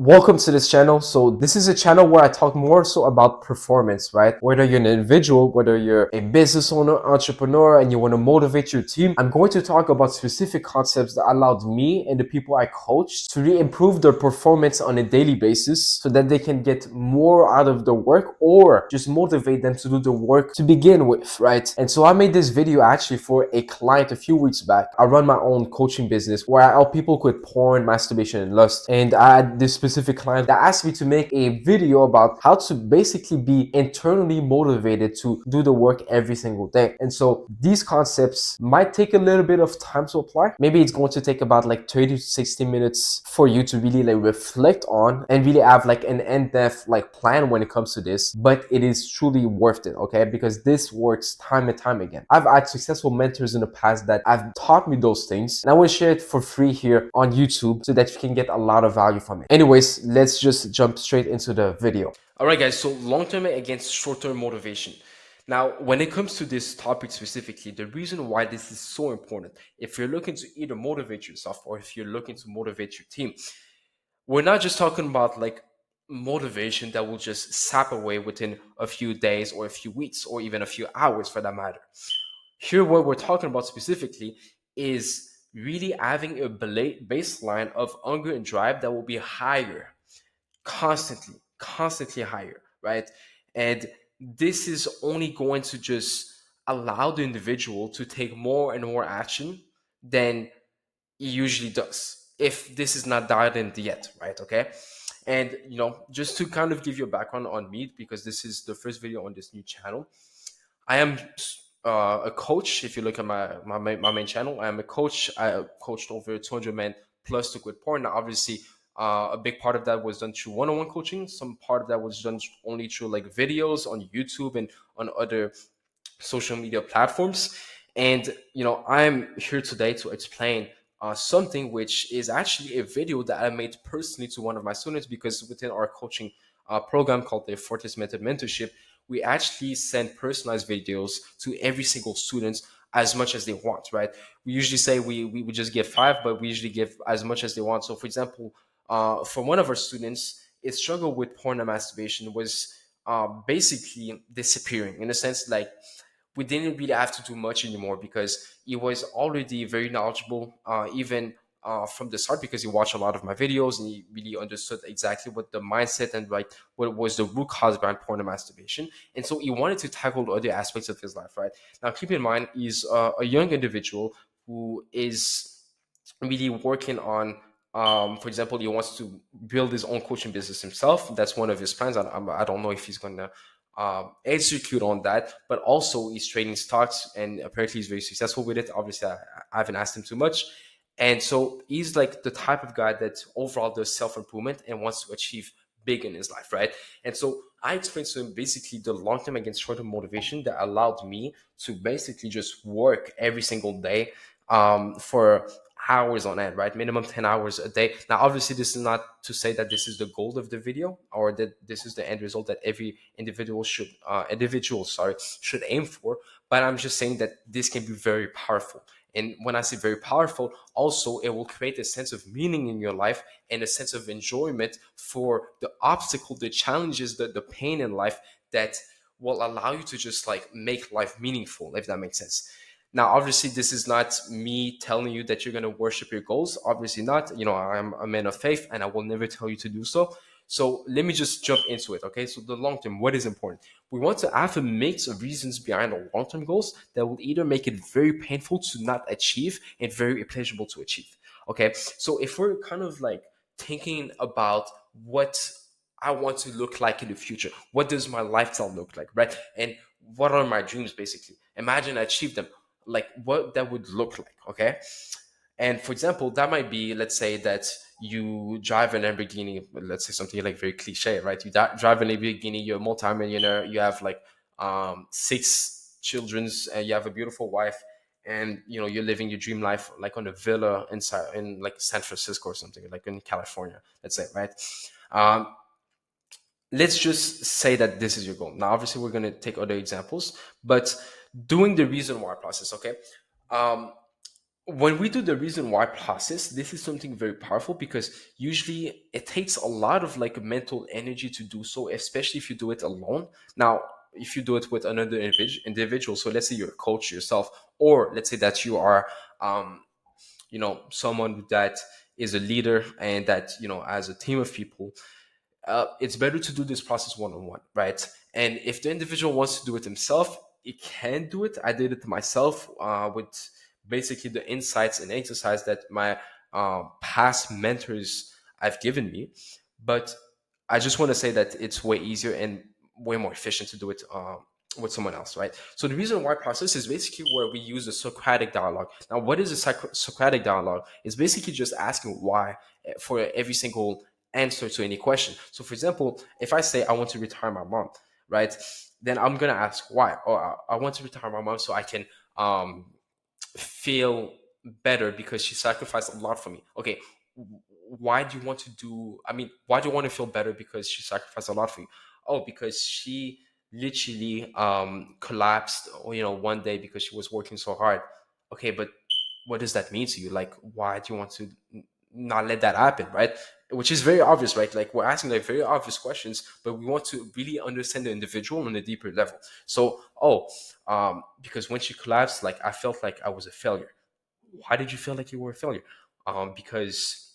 Welcome to this channel. So this is a channel where I talk more so about performance, right? Whether you're an individual, whether you're a business owner, entrepreneur, and you want to motivate your team, I'm going to talk about specific concepts that allowed me and the people I coach to really improve their performance on a daily basis so that they can get more out of the work or just motivate them to do the work to begin with, right? And so I made this video actually for a client a few weeks back. I run my own coaching business where I help people quit porn, masturbation, and lust. And I had this specific client that asked me to make a video about how to basically be internally motivated to do the work every single day. And so these concepts might take a little bit of time to apply. Maybe it's going to take about like 30 to 60 minutes for you to really like reflect on and really have like an in-depth like plan when it comes to this, but it is truly worth it, okay? Because this works time and time again. I've had successful mentors in the past that have taught me those things, and I will share it for free here on YouTube so that you can get a lot of value from it. Anyways, let's just jump straight into the video. All right, guys, so long-term against short-term motivation. Now, when it comes to this topic specifically, the reason why this is so important, if you're looking to either motivate yourself or if you're looking to motivate your team, we're not just talking about like motivation that will just sap away within a few days or a few weeks or even a few hours for that matter. Here, what we're talking about specifically is really having a baseline of hunger and drive that will be higher, constantly higher, right? And this is only going to just allow the individual to take more and more action than he usually does if this is not dialed in yet, right? Okay. And just to kind of give you a background on me, because this is the first video on this new channel, I am a coach. If you look at my main channel, I am a coach. I coached over 200 men plus to quit porn. Now, obviously, a big part of that was done through one-on-one coaching. Some part of that was done only through like videos on YouTube and on other social media platforms. And I'm here today to explain something which is actually a video that I made personally to one of my students, because within our coaching program called the Fortis Method Mentorship, we actually send personalized videos to every single student as much as they want, right? We usually say we would just give 5, but we usually give as much as they want. So for example, for one of our students, his struggle with porn and masturbation was basically disappearing, in a sense like we didn't really have to do much anymore because he was already very knowledgeable, even from the start, because he watched a lot of my videos and he really understood exactly what the mindset and like what was the root cause behind porn and masturbation. And so he wanted to tackle other aspects of his life, right? Now, keep in mind, he's a young individual who is really working on, for example, he wants to build his own coaching business himself. That's one of his plans. I don't know if he's going to execute on that, but also he's trading stocks and apparently he's very successful with it. Obviously, I haven't asked him too much. And so he's like the type of guy that overall does self-improvement and wants to achieve big in his life, right? And so I explained to him basically the long-term against short-term motivation that allowed me to basically just work every single day for hours on end, right? Minimum 10 hours a day. Now, obviously, this is not to say that this is the goal of the video or that this is the end result that every individual should aim for. But I'm just saying that this can be very powerful. And when I say very powerful, also it will create a sense of meaning in your life and a sense of enjoyment for the obstacle, the challenges, the pain in life that will allow you to just like make life meaningful, if that makes sense. Now, obviously, this is not me telling you that you're going to worship your goals. Obviously not. I'm a man of faith and I will never tell you to do so. So let me just jump into it. Okay. So the long term, what is important? We want to have a mix of reasons behind our long term goals that will either make it very painful to not achieve and very pleasurable to achieve. Okay. So if we're kind of like thinking about what I want to look like in the future, what does my lifestyle look like, right? And what are my dreams basically? Imagine I achieve them, like what that would look like. Okay. And for example, that might be, let's say that you drive a Lamborghini, let's say something like very cliche, right? You drive a Lamborghini, you're a multimillionaire, you have like 6 children's, and you have a beautiful wife, and you're living your dream life like on a villa inside in like San Francisco or something, like in California, let's say, right? um, let's just say that this is your goal. Now, obviously, we're going to take other examples, but doing the reason why process, okay? Um, when we do the reason why process, this is something very powerful because usually it takes a lot of like mental energy to do so, especially if you do it alone. Now, if you do it with another individual, so let's say you're a coach yourself, or let's say that you are, um, someone that is a leader and that, as a team of people, it's better to do this process one on one, right? And if the individual wants to do it himself, he can do it. I did it myself with basically the insights and exercise that my past mentors have given me. But I just want to say that it's way easier and way more efficient to do it with someone else, right? So the reason why process is basically where we use the Socratic dialogue. Now, what is a Socratic dialogue? It's basically just asking why for every single answer to any question. So, for example, if I say I want to retire my mom, right, then I'm gonna ask why. Or I want to retire my mom so I can um, feel better because she sacrificed a lot for me. Okay, why do you want to do? I mean, why do you want to feel better because she sacrificed a lot for you? Oh, because she literally collapsed, one day because she was working so hard. Okay, but what does that mean to you? Like, why do you want to not let that happen, right? Which is very obvious, right? Like we're asking like very obvious questions, but we want to really understand the individual on a deeper level. So, because when she collapsed, like I felt like I was a failure. Why did you feel like you were a failure? Because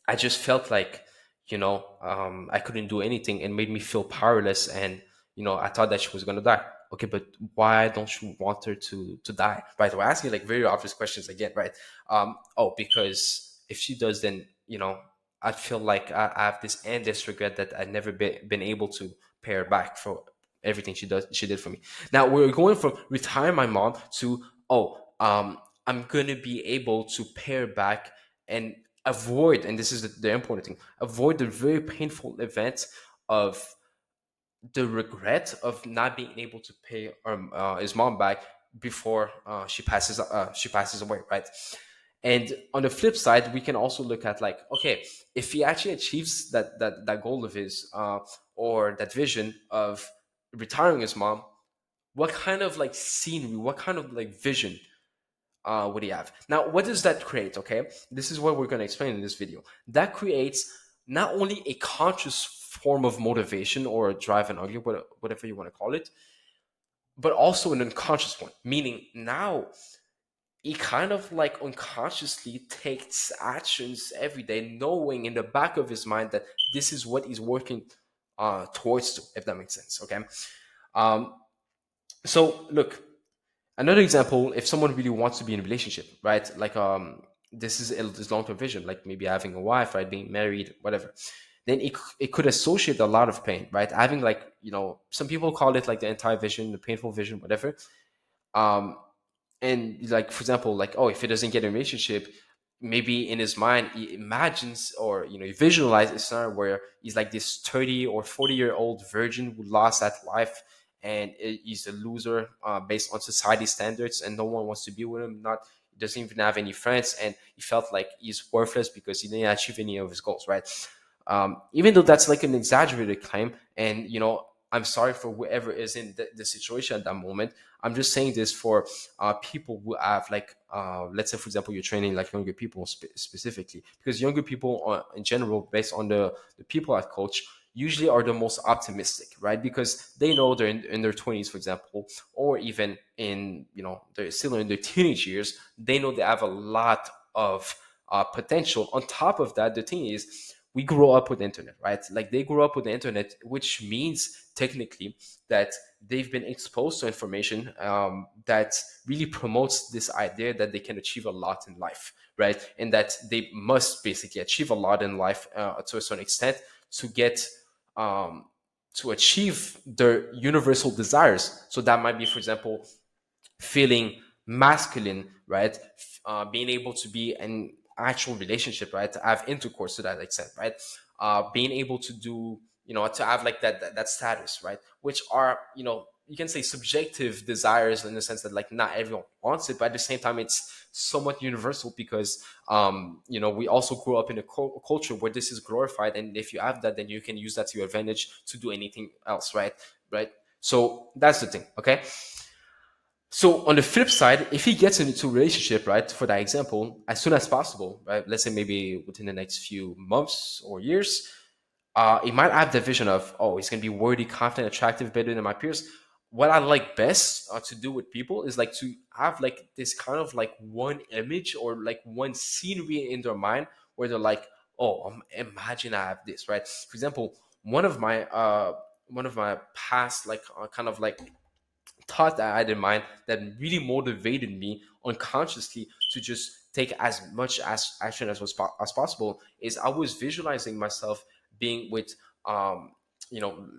I just felt like, I couldn't do anything and made me feel powerless. And, I thought that she was going to die. Okay, but why don't you want her to die? Right. We're asking like very obvious questions again, right? Because if she does, then, I feel like I have this endless regret that I've never been able to pay her back for everything she did for me. Now we're going from retire my mom to, I'm gonna be able to pay her back and avoid, and this is the important thing, avoid the very painful event of the regret of not being able to pay his mom back before she passes away, right? And on the flip side, we can also look at like, okay, if he actually achieves that goal of his, or that vision of retiring his mom, what kind of like scenery, what kind of like vision would he have? Now, what does that create? Okay, this is what we're going to explain in this video. That creates not only a conscious form of motivation or a drive and argue, whatever you want to call it, but also an unconscious one. Meaning now he kind of like unconsciously takes actions every day, knowing in the back of his mind that this is what he's working towards to, if that makes sense. Okay. Um, so look, another example, if someone really wants to be in a relationship, right? Like this is this long-term vision, like maybe having a wife, right? Being married, whatever. Then it could associate a lot of pain, right? Having like, some people call it like the anti-vision, the painful vision, whatever. Um, and like for example, like, oh, if he doesn't get a relationship, maybe in his mind he imagines, or he visualizes a scenario where he's like this 30 or 40-year-old virgin who lost that life, and he's a loser based on society standards, and no one wants to be with him, not he doesn't even have any friends, and he felt like he's worthless because he didn't achieve any of his goals, right? Even though that's like an exaggerated claim, and I'm sorry for whoever is in the situation at that moment. I'm just saying this for people who have like, let's say for example, you're training like younger people specifically, because younger people in general, based on the people I coach, usually are the most optimistic, right? Because they know they're in their 20s, for example, or even in, they're still in their teenage years. They know they have a lot of potential. On top of that, the thing is, we grow up with the internet, right? Like they grew up with the internet, which means technically that they've been exposed to information that really promotes this idea that they can achieve a lot in life, right? And that they must basically achieve a lot in life to a certain extent to get um, to achieve their universal desires. So that might be, for example, feeling masculine, right? Being able to be an actual relationship, right? To have intercourse to that extent, right? Being able to do, to have like that status, right? Which are, you can say subjective desires in the sense that like not everyone wants it, but at the same time, it's somewhat universal because, we also grew up in a culture where this is glorified, and if you have that, then you can use that to your advantage to do anything else, right? Right. So that's the thing. Okay. So on the flip side, if he gets into a relationship, right, for that example, as soon as possible, right, let's say maybe within the next few months or years, he might have the vision of, oh, he's gonna be worthy, confident, attractive, better than my peers. What I like best to do with people is like to have like this kind of like one image or like one scenery in their mind where they're like, oh, imagine I have this, right? For example, one of my past like kind of like thought that I had in mind that really motivated me unconsciously to just take as much as action as as possible is I was visualizing myself being with um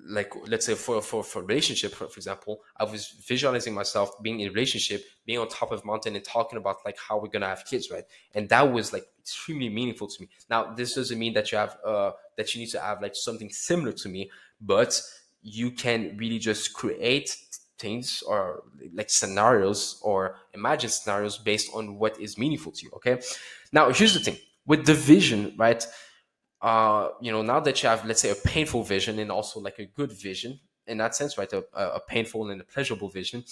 like let's say for relationship for example, I was visualizing myself being in a relationship, being on top of a mountain and talking about like how we're gonna have kids, right? And that was like extremely meaningful to me. Now this doesn't mean that you have that you need to have like something similar to me, but you can really just create things or like scenarios or imagine scenarios based on what is meaningful to you. Okay. Now here's the thing with the vision, right? Now that you have, let's say, a painful vision and also like a good vision in that sense, right? A painful and a pleasurable vision.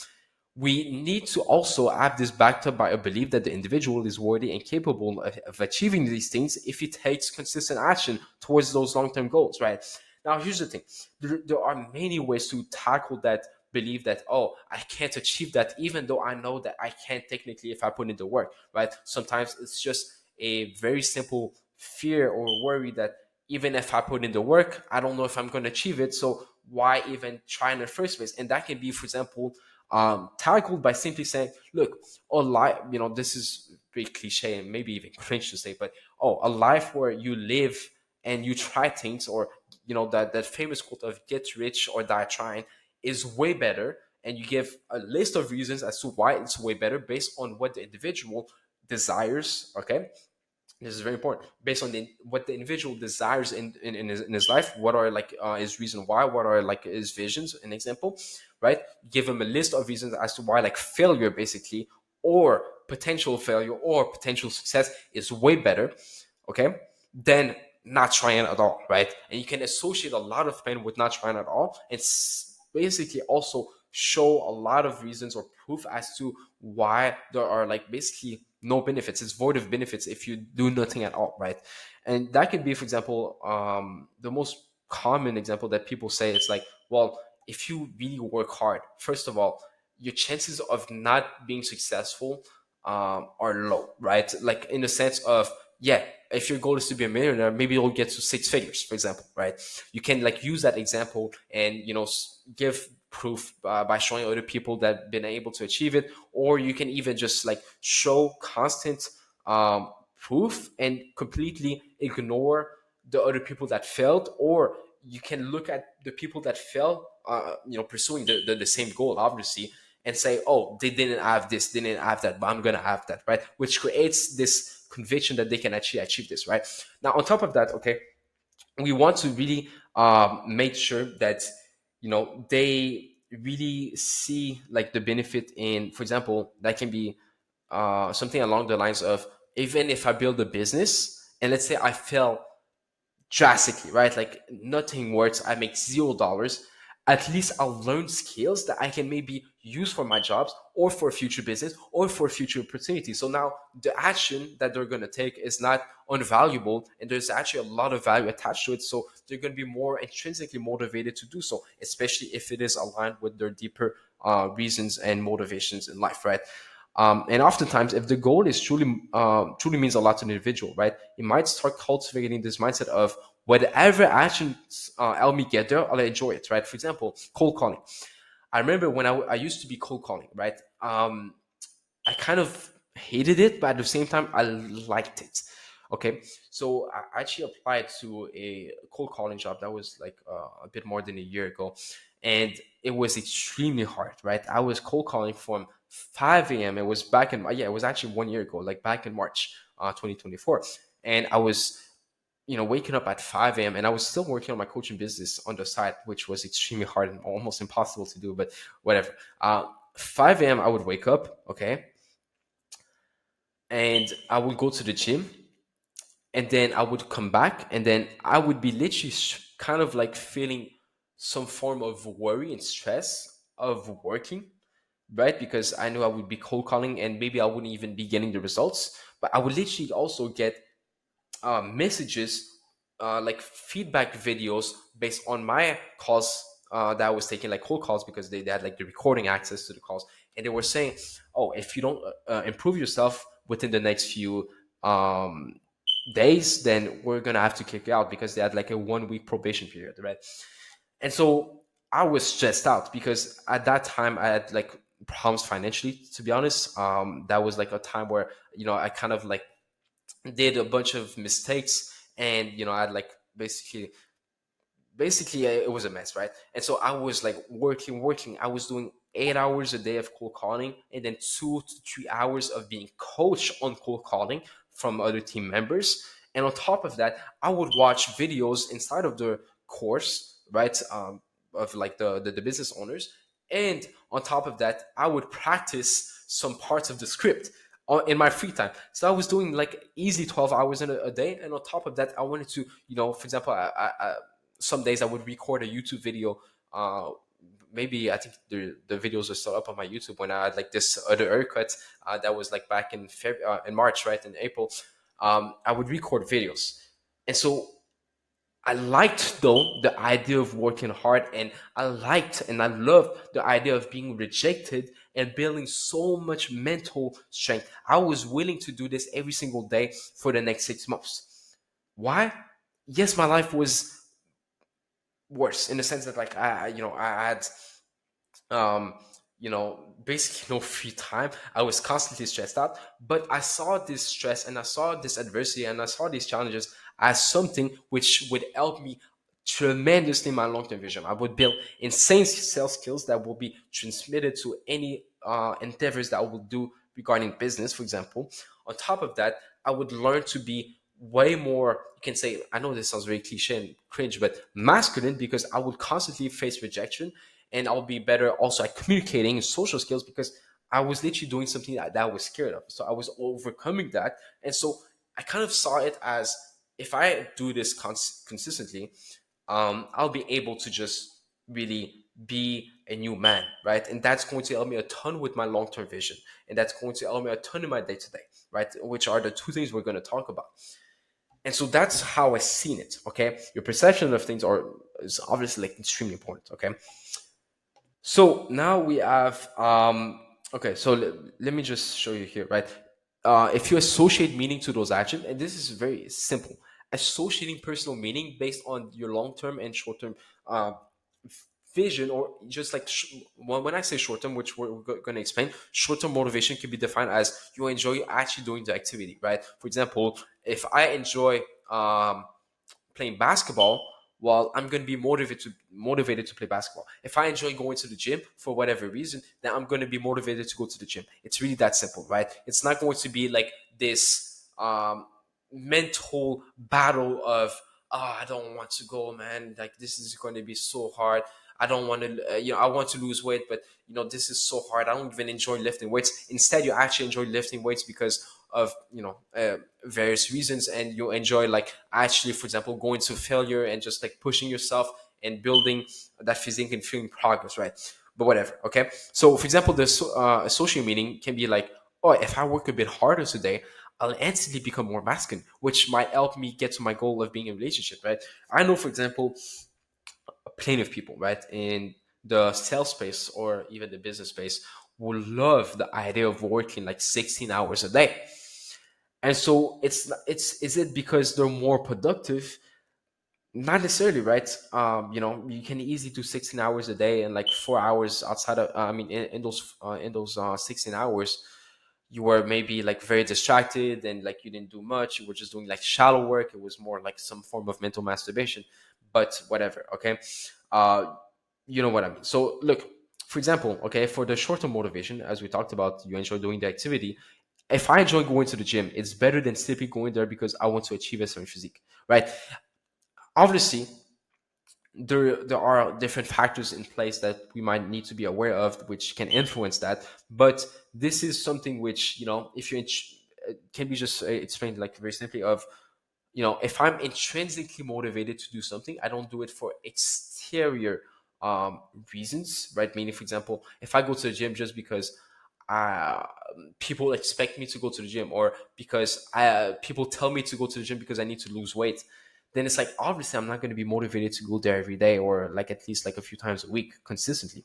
We need to also have this backed up by a belief that the individual is worthy and capable of achieving these things if he takes consistent action towards those long-term goals, right? Now, here's the thing: there are many ways to tackle that belief that, oh, I can't achieve that, even though I know that I can technically if I put in the work, right? Sometimes it's just a very simple fear or worry that even if I put in the work, I don't know if I'm going to achieve it. So why even try in the first place? And that can be, for example, tackled by simply saying, look, a life, this is very cliche and maybe even cringe to say, but oh, a life where you live and you try things, or that famous quote of get rich or die trying is way better. And you give a list of reasons as to why it's way better based on what the individual desires. Okay, this is very important based on what the individual desires in his life. What are like his reason why, what are like his visions, an example, right? Give him a list of reasons as to why like failure basically, or potential failure or potential success is way better, okay, than not trying at all, right? And you can associate a lot of pain with not trying at all. It's basically also show a lot of reasons or proof as to why there are like basically no benefits. It's void of benefits if you do nothing at all, right? And that could be, for example, the most common example that people say is like, well, if you really work hard, first of all, your chances of not being successful are low, right? Like in the sense of, yeah, if your goal is to be a millionaire, maybe you'll get to six figures, for example, right? You can like use that example and give proof by showing other people that been able to achieve it, or you can even just like show constant proof and completely ignore the other people that failed, or you can look at the people that failed, pursuing the same goal, obviously, and say, oh, they didn't have this, they didn't have that, but I'm gonna have that, right? Which creates this conviction that they can actually achieve this, right? Now, on top of that, okay, we want to really make sure that they really see like the benefit in, for example, that can be something along the lines of, even if I build a business and let's say I fail drastically, right? Like nothing works. I make $0. At least I'll learn skills that I can maybe use for my jobs or for future business or for future opportunities. So now the action that they're going to take is not unvaluable, and there's actually a lot of value attached to it. So they're going to be more intrinsically motivated to do so, especially if it is aligned with their deeper reasons and motivations in life, right? And oftentimes, if the goal is truly means a lot to an individual, right, you might start cultivating this mindset of whatever actions help me get there, I'll enjoy it, right? For example, cold calling. I remember when I used to be cold calling, right? I kind of hated it, but at the same time, I liked it. Okay, so I actually applied to a cold calling job that was like a bit more than a year ago, and it was extremely hard. Right, I was cold calling from 5 a.m. It was back in yeah, it was actually 1 year ago, like back in March, 2024, and I was waking up at 5 a.m. and I was still working on my coaching business on the side, which was extremely hard and almost impossible to do, but whatever. 5 a.m. I would wake up, okay, and I would go to the gym, and then I would come back, and then I would be literally kind of like feeling some form of worry and stress of working right? Because I knew I would be cold calling and maybe I wouldn't even be getting the results, but I would literally also get messages, like feedback videos based on my calls that I was taking, like cold calls, because they had like the recording access to the calls, and they were saying, "Oh, if you don't improve yourself within the next few um, days, then we're gonna have to kick you out," because they had like a 1 week probation period, right? And so I was stressed out because at that time I had like problems financially. To be honest, that was like a time where I kind of like did a bunch of mistakes, and I had like basically it was a mess, right? And so I was like working. I was doing 8 hours a day of cold calling, and then 2 to 3 hours of being coached on cold calling from other team members. And on top of that, I would watch videos inside of the course, right? Of like the business owners. And on top of that, I would practice some parts of the script in my free time. So I was doing like easy 12 hours in a day. And on top of that, I wanted to, for example, some days I would record a YouTube video. Maybe I think the videos are still up on my YouTube, when I had like this other haircut that was like back in March, right, in April. I would record videos, and so I liked though the idea of working hard, and I liked and I loved the idea of being rejected and building so much mental strength. I was willing to do this every single day for the next 6 months. Why? Yes, my life was worse in the sense that like I had um basically no free time. I was constantly stressed out, but I saw this stress and I saw this adversity and I saw these challenges as something which would help me tremendously in my long-term vision. I would build insane sales skills that will be transmitted to any endeavors that I will do regarding business, for example. On top of that, I would learn to be way more, you can say, I know this sounds very cliche and cringe, but masculine, because I would constantly face rejection, and I'll be better also at communicating and social skills, because I was literally doing something that I was scared of. So I was overcoming that. And so I kind of saw it as, if I do this consistently, I'll be able to just really be a new man, right? And that's going to help me a ton with my long term vision. And that's going to help me a ton in my day to day, right? Which are the two things we're going to talk about. And so that's how I seen it. Okay, your perception of things is obviously like extremely important. Okay, so now we have okay, so let me just show you here, right? If you associate meaning to those actions, and this is very simple, associating personal meaning based on your long-term and short-term uh, vision, or just like when I say short-term, which we're going to explain, short-term motivation can be defined as you enjoy actually doing the activity, right? For example, if I enjoy playing basketball, well, I'm going to be motivated to play basketball. If I enjoy going to the gym for whatever reason, then I'm going to be motivated to go to the gym. It's really that simple, right? It's not going to be like this mental battle of, oh, I don't want to go, man. Like, this is going to be so hard. I don't want to, I want to lose weight, but this is so hard. I don't even enjoy lifting weights. Instead, you actually enjoy lifting weights because of various reasons, and you enjoy like actually, for example, going to failure and just like pushing yourself and building that physique and feeling progress, right? But whatever. Okay, so for example, the social meaning can be like, oh, if I work a bit harder today, I'll instantly become more masculine, which might help me get to my goal of being in a relationship, right? I know, for example, plenty of people, right, in the sales space or even the business space, will love the idea of working like 16 hours a day. And so it's is it because they're more productive? Not necessarily, right? You can easily do 16 hours a day, and like 4 hours outside of I mean in those 16 hours, you were maybe like very distracted, and like you didn't do much. You were just doing like shallow work. It was more like some form of mental masturbation. But whatever, okay. uh you know what I mean. So look, for example, okay, for the short-term motivation, as we talked about, you enjoy doing the activity. If I enjoy going to the gym, it's better than simply going there because I want to achieve a certain physique, right? Obviously, there are different factors in place that we might need to be aware of, which can influence that. But this is something which, if you can be just explained like very simply of, if I'm intrinsically motivated to do something, I don't do it for exterior um, reasons, right? Meaning, for example, if I go to the gym just because uh, people expect me to go to the gym, or because people tell me to go to the gym because I need to lose weight, then it's like obviously I'm not going to be motivated to go there every day, or like at least like a few times a week consistently.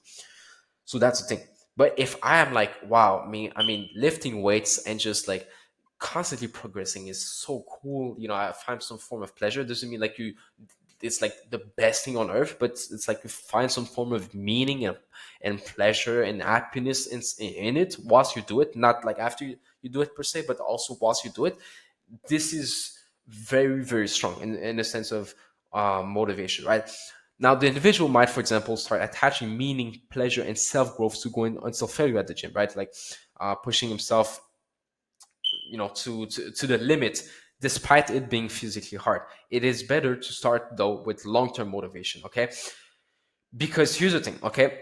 So that's the thing. But if I am like, wow, I mean, lifting weights and just like constantly progressing is so cool. You know, I find some form of pleasure. Doesn't mean like you, it's like the best thing on earth, but it's like you find some form of meaning and pleasure and happiness in it whilst you do it. Not like after you do it per se, but also whilst you do it. This is very, very strong in the sense of motivation, right? Now, the individual might, for example, start attaching meaning, pleasure, and self growth to going until failure at the gym, right? Like pushing himself, to the limit, despite it being physically hard. It is better to start though with long term motivation, okay? Because here's the thing, okay?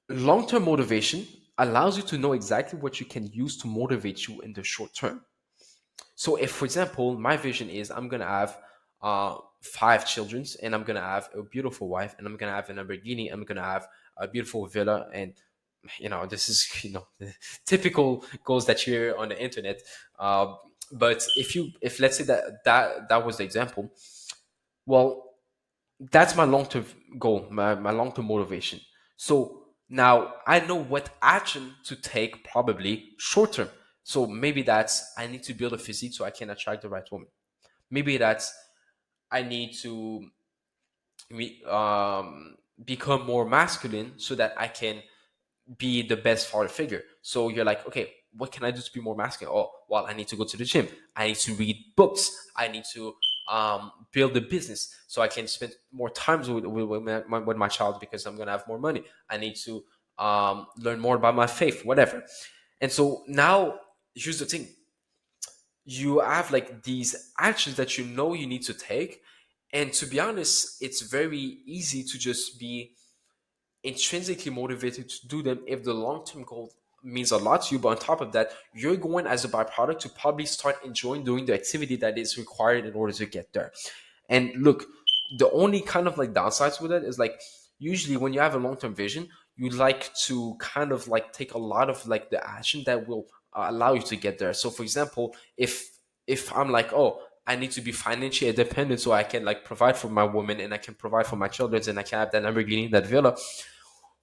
Long term motivation allows you to know exactly what you can use to motivate you in the short term. So if, for example, my vision is I'm gonna have five children, and I'm gonna have a beautiful wife, and I'm gonna have a Lamborghini, I'm gonna have a beautiful villa, and this is the typical goals that you hear on the internet. Uh, but if let's say that was the example, well, that's my long term goal, my long term motivation. So now I know what action to take, probably short term. So maybe that's I need to build a physique so I can attract the right woman. Maybe that's I need to become more masculine so that I can be the best father figure. So you're like, okay, what can I do to be more masculine? Oh, well, I need to go to the gym. I need to read books. I need to build a business so I can spend more time with my child because I'm going to have more money. I need to learn more about my faith, whatever. And so now, here's the thing, you have like these actions that you know you need to take. And to be honest, it's very easy to just be intrinsically motivated to do them if the long-term goal means a lot to you. But on top of that, you're going as a byproduct to probably start enjoying doing the activity that is required in order to get there. And look, the only kind of like downsides with it is like usually when you have a long-term vision, you like to kind of like take a lot of like the action that will allow you to get there. So for example, if I'm like, oh, I need to be financially independent so I can like provide for my woman and I can provide for my children and I can have that Lamborghini, that villa,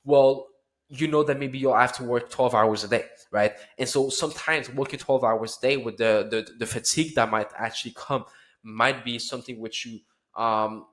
well, you know that maybe you'll have to work 12 hours a day, right? And so sometimes working 12 hours a day with the fatigue that might actually come might be something which you um,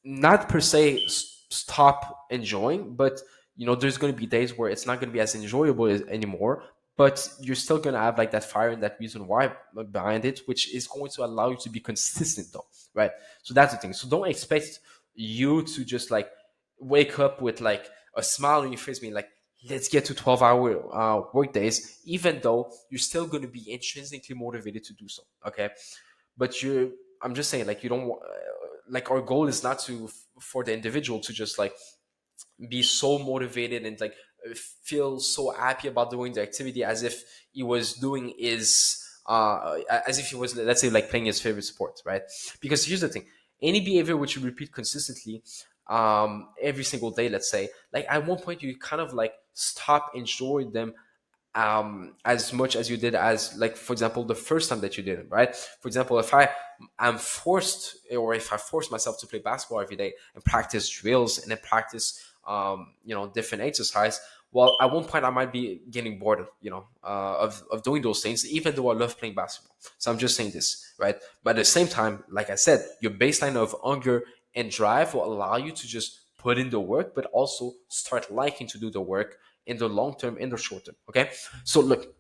not per se stop enjoying, but there's going to be days where it's not going to be as enjoyable anymore, but you're still going to have like that fire and that reason why behind it, which is going to allow you to be consistent though, right? So that's the thing. So don't expect you to just like wake up with like a smile on your face being like, let's get to 12-hour work days, even though you're still going to be intrinsically motivated to do so, okay? But I'm just saying, like, you don't like, our goal is not for the individual to just like be so motivated and like feel so happy about doing the activity as if he was doing his as if he was, let's say, like playing his favorite sport, right? Because here's the thing, any behavior which you repeat consistently every single day, let's say, like at one point you kind of like stop enjoying them as much as you did, as like, for example, the first time that you did it, right? For example, if I am forced, or if I force myself to play basketball every day and practice drills and then practice different exercise, well, at one point I might be getting bored of doing those things, even though I love playing basketball. So I'm just saying this, right? But at the same time, like I said, your baseline of hunger and drive will allow you to just put in the work, but also start liking to do the work in the long term, in the short term. Okay. So look,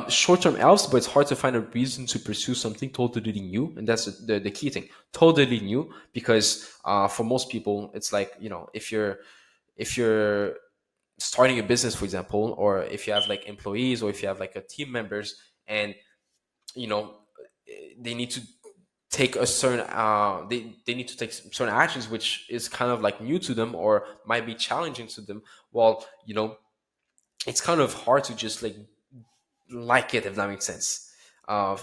short term helps, but it's hard to find a reason to pursue something totally new. And that's the key thing, totally new, because for most people, it's like, if you're starting a business, for example, or if you have like employees, or if you have like a team members, and you know they need to take a certain they need to take certain actions which is kind of like new to them or might be challenging to them. Well, it's kind of hard to just like it, if that makes sense,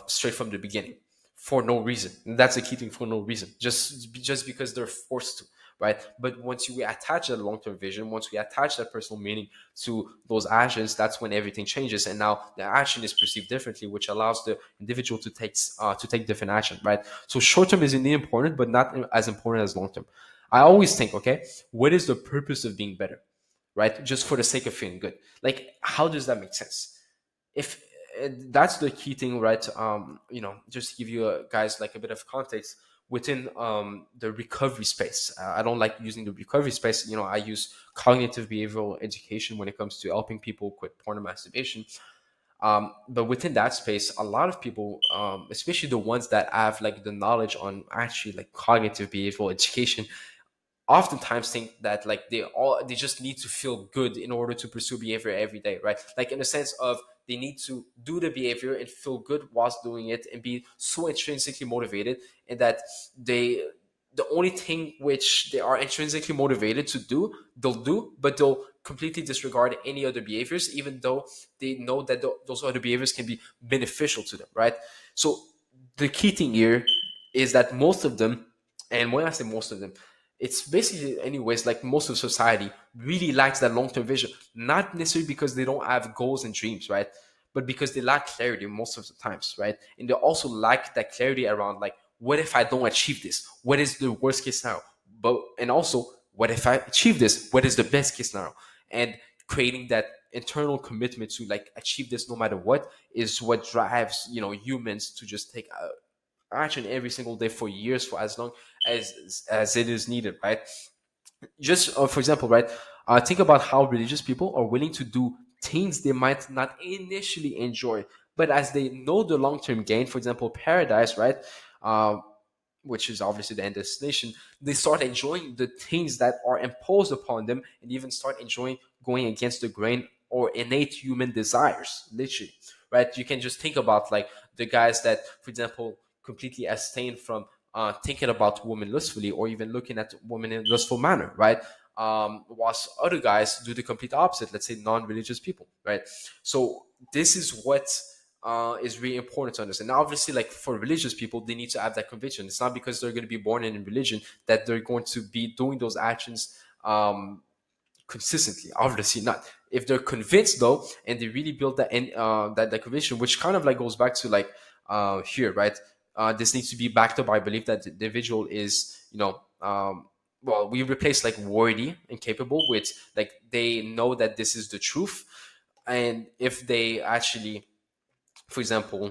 straight from the beginning, for no reason. And that's the key thing, for no reason, just because they're forced to. right? But once we attach that long-term vision, once we attach that personal meaning to those actions, that's when everything changes, and now the action is perceived differently, which allows the individual to take different action, right? So short-term is indeed important, but not as important as long-term. I always think, okay, what is the purpose of being better, right? Just for the sake of feeling good. Like, how does that make sense? If That's the key thing, right? Just to give you guys like a bit of context within the recovery space. I don't like using the recovery space. I use cognitive behavioral education when it comes to helping people quit porn and masturbation. But within that space, a lot of people, especially the ones that have like the knowledge on actually like cognitive behavioral education, oftentimes think that like they just need to feel good in order to pursue behavior every day, right? Like in the sense of they need to do the behavior and feel good whilst doing it and be so intrinsically motivated, and that they the only thing which they are intrinsically motivated to do, they'll do, but they'll completely disregard any other behaviors, even though they know that those other behaviors can be beneficial to them, right? So the key thing here is that most of them, and when I say most of them, it's basically anyways like most of society really lacks that long-term vision, not necessarily because they don't have goals and dreams, right? But because they lack clarity most of the times, right? And they also lack that clarity around like, what if I don't achieve this? What is the worst case scenario? But and also, what if I achieve this? What is the best case scenario? And creating that internal commitment to like achieve this no matter what is what drives humans to just take action every single day for years, for as long as it is needed, right? Just for example, right? Think about how religious people are willing to do things they might not initially enjoy, but as they know the long-term gain, for example, paradise, right? uh, which is obviously the end destination, they start enjoying the things that are imposed upon them, and even start enjoying going against the grain or innate human desires, literally, right? You can just think about like the guys that, for example, completely abstain from thinking about women lustfully, or even looking at women in a lustful manner, right? Whilst other guys do the complete opposite, let's say non-religious people, right? So this is what is really important to understand. Now, obviously, like for religious people, they need to have that conviction. It's not because they're going to be born in religion that they're going to be doing those actions consistently. Obviously, not. If they're convinced though, and they really build that conviction, which kind of like goes back to like here, right? This needs to be backed up by belief that the individual is, well, we replace like worthy and capable with like they know that this is the truth, and if they actually, for example,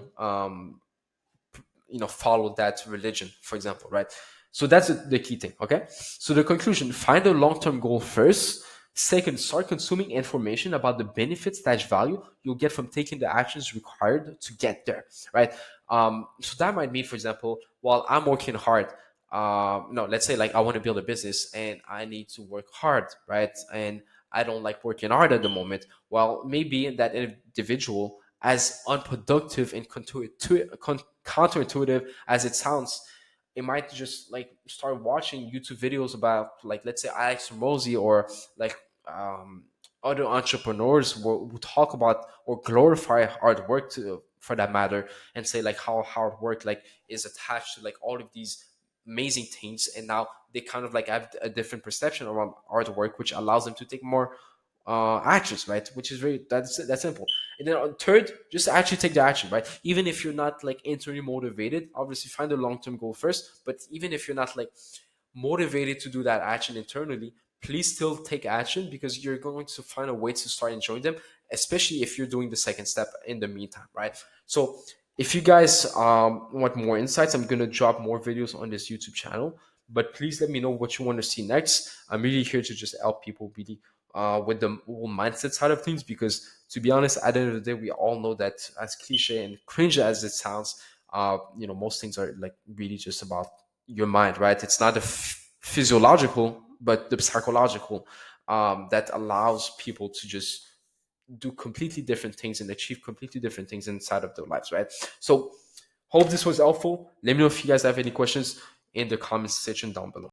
follow that religion, for example, right? So that's the key thing. Okay, so the conclusion: find a long-term goal first. Second, start consuming information about the benefits value you'll get from taking the actions required to get there, right? So that might mean, for example, while I'm working hard, no, let's say like I want to build a business and I need to work hard, right? And I don't like working hard at the moment. Well, maybe that individual, as unproductive and counterintuitive as it sounds, it might just like start watching YouTube videos about, like, let's say Alex Ramosi, or like um, other entrepreneurs who talk about or glorify hard work, to for that matter, and say like how hard work like is attached to like all of these amazing things, and now they kind of like have a different perception around artwork, which allows them to take more actions, right? Which is very that's simple. And then third, just actually take the action, right? Even if you're not like internally motivated, obviously find a long-term goal first. But even if you're not like motivated to do that action internally, please still take action, because you're going to find a way to start enjoying them, especially if you're doing the second step in the meantime, right? So if you guys want more insights, I'm going to drop more videos on this YouTube channel, but please let me know what you want to see next. I'm really here to just help people really with the whole mindset side of things, because to be honest, at the end of the day, we all know that, as cliche and cringe as it sounds, most things are like really just about your mind, right? It's not the physiological, but the psychological, that allows people to just do completely different things and achieve completely different things inside of their lives, right? So, hope this was helpful. Let me know if you guys have any questions in the comments section down below.